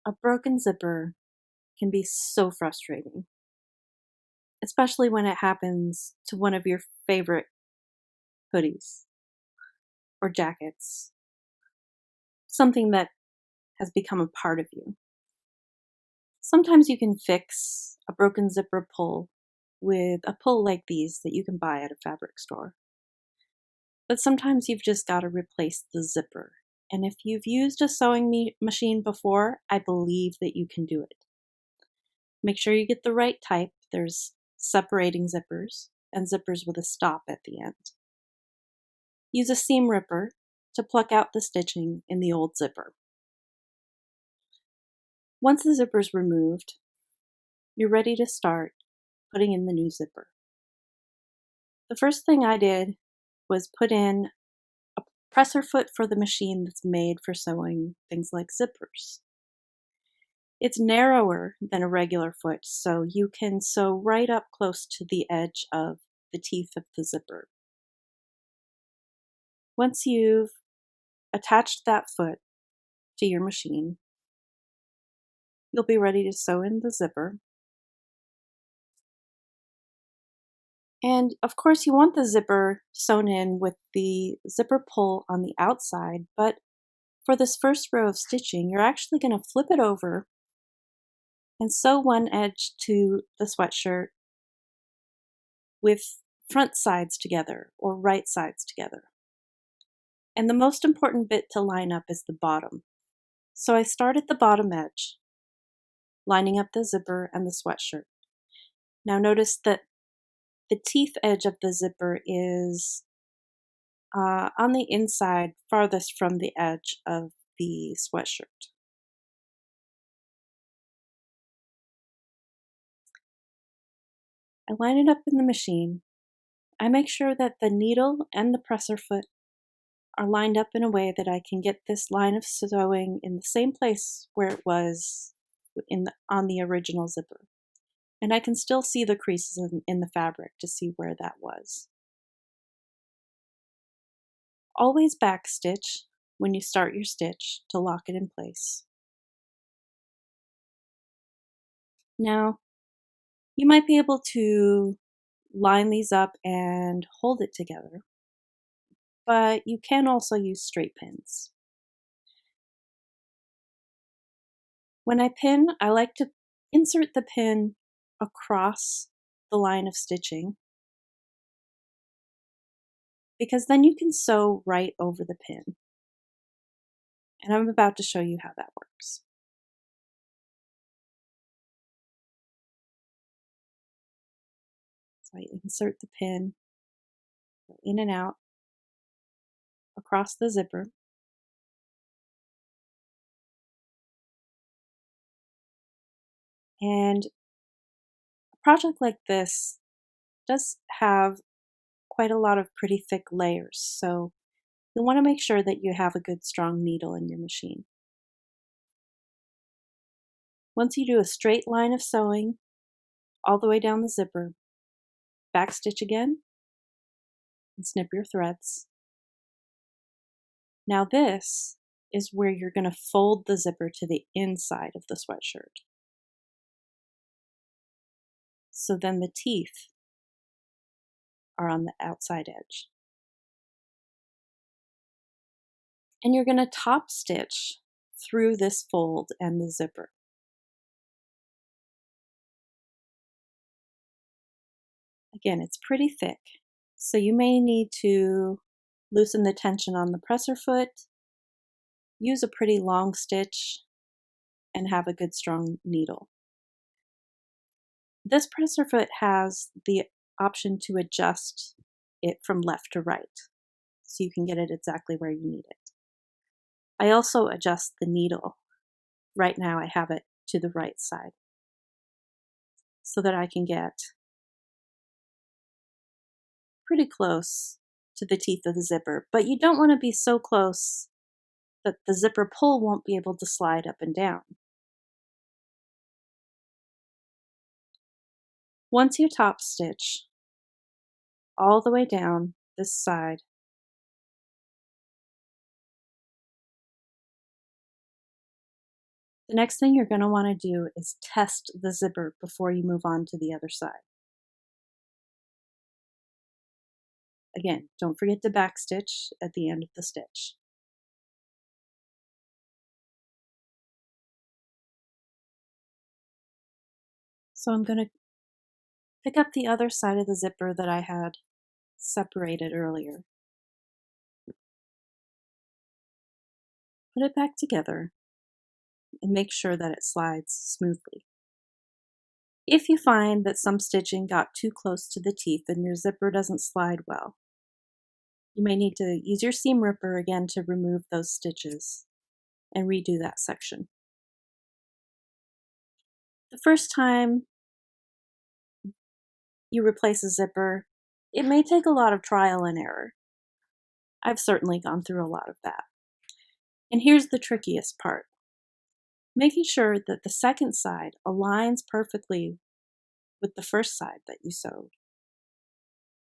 A broken zipper can be so frustrating, especially when it happens to one of your favorite hoodies or jackets, something that has become a part of you. Sometimes you can fix a broken zipper pull with a pull like these that you can buy at a fabric store. But sometimes you've just got to replace the zipper. And if you've used a sewing machine before, I believe that you can do it. Make sure you get the right type. There's separating zippers and zippers with a stop at the end. Use a seam ripper to pluck out the stitching in the old zipper. Once the zipper is removed, you're ready to start putting in the new zipper. The first thing I did was put in a presser foot for the machine that's made for sewing things like zippers. It's narrower than a regular foot, so you can sew right up close to the edge of the teeth of the zipper. Once you've attached that foot to your machine, you'll be ready to sew in the zipper. And of course, you want the zipper sewn in with the zipper pull on the outside, but for this first row of stitching, you're actually going to flip it over and sew one edge to the sweatshirt with front sides together or right sides together. And the most important bit to line up is the bottom. So I start at the bottom edge, lining up the zipper and the sweatshirt. Now notice that the teeth edge of the zipper is on the inside, farthest from the edge of the sweatshirt. I line it up in the machine. I make sure that the needle and the presser foot are lined up in a way that I can get this line of sewing in the same place where it was on the original zipper. And I can still see the creases in the fabric to see where that was. Always backstitch when you start your stitch to lock it in place. Now, you might be able to line these up and hold it together, but you can also use straight pins. When I pin, I like to insert the pin across the line of stitching, because then you can sew right over the pin. And I'm about to show you how that works. So I insert the pin in and out across the zipper. And a project like this does have quite a lot of pretty thick layers, so you'll want to make sure that you have a good strong needle in your machine. Once you do a straight line of sewing all the way down the zipper, backstitch again and snip your threads. Now this is where you're going to fold the zipper to the inside of the sweatshirt. So then the teeth are on the outside edge. And you're going to top stitch through this fold and the zipper. Again, it's pretty thick, so you may need to loosen the tension on the presser foot, use a pretty long stitch, and have a good strong needle. This presser foot has the option to adjust it from left to right, so you can get it exactly where you need it. I also adjust the needle. Right now I have it to the right side, so that I can get pretty close to the teeth of the zipper, but you don't want to be so close that the zipper pull won't be able to slide up and down. Once you top stitch all the way down this side, The next thing you're going to want to do is test the zipper before you move on to the other side. Again, don't forget to backstitch at the end of the stitch. So I'm going to pick up the other side of the zipper that I had separated earlier. Put it back together and make sure that it slides smoothly. If you find that some stitching got too close to the teeth and your zipper doesn't slide well, you may need to use your seam ripper again to remove those stitches and redo that section. The first time you replace a zipper, it may take a lot of trial and error. I've certainly gone through a lot of that. And here's the trickiest part. Making sure that the second side aligns perfectly with the first side that you sewed.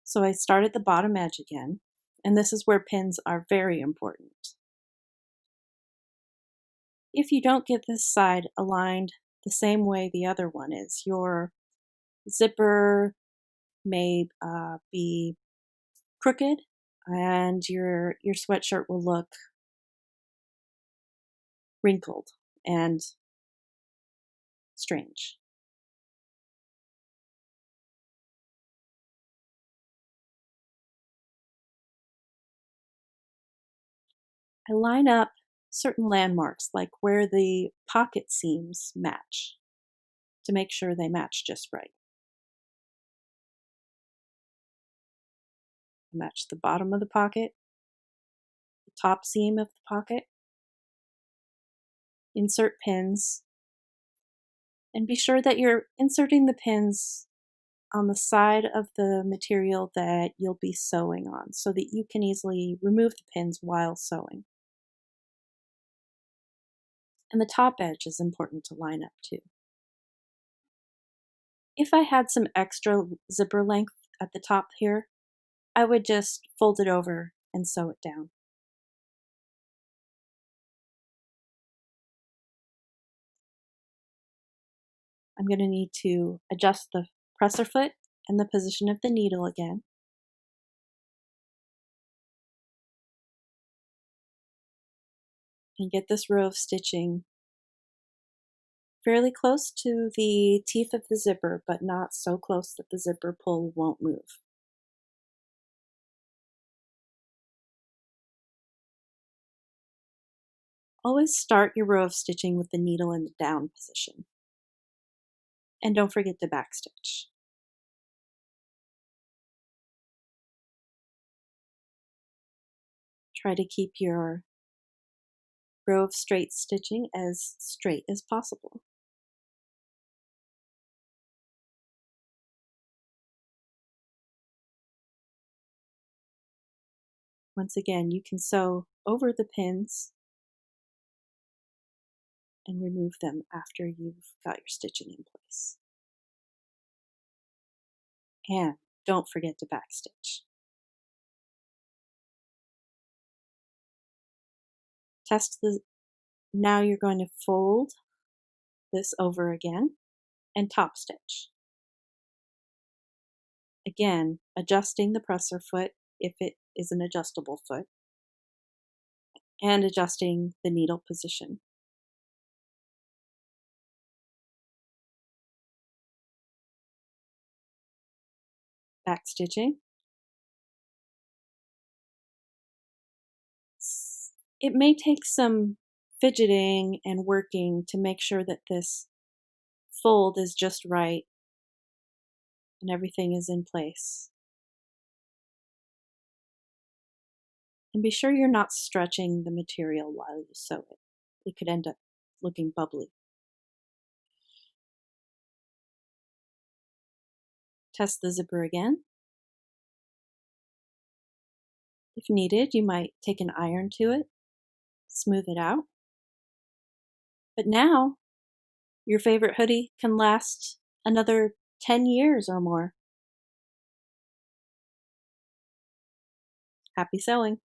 So I start at the bottom edge again, and this is where pins are very important. If you don't get this side aligned the same way the other one is, your zipper may be crooked and your sweatshirt will look wrinkled and strange. I line up certain landmarks, like where the pocket seams match, to make sure they match just right. Match the bottom of the pocket, the top seam of the pocket. Insert pins, and be sure that you're inserting the pins on the side of the material that you'll be sewing on so that you can easily remove the pins while sewing. And the top edge is important to line up too. If I had some extra zipper length at the top here, I would just fold it over and sew it down. I'm going to need to adjust the presser foot and the position of the needle again. And get this row of stitching fairly close to the teeth of the zipper, but not so close that the zipper pull won't move. Always start your row of stitching with the needle in the down position. And don't forget to backstitch. Try to keep your row of straight stitching as straight as possible. Once again, you can sew over the pins and remove them after you've got your stitching in place. And don't forget to backstitch. Now you're going to fold this over again and top stitch. Again, adjusting the presser foot if it is an adjustable foot, and adjusting the needle position. Backstitching. It may take some fidgeting and working to make sure that this fold is just right and everything is in place. And be sure you're not stretching the material while you sew it. It could end up looking bubbly. Test the zipper again. If needed, you might take an iron to it, smooth it out. But now, your favorite hoodie can last another 10 years or more. Happy sewing!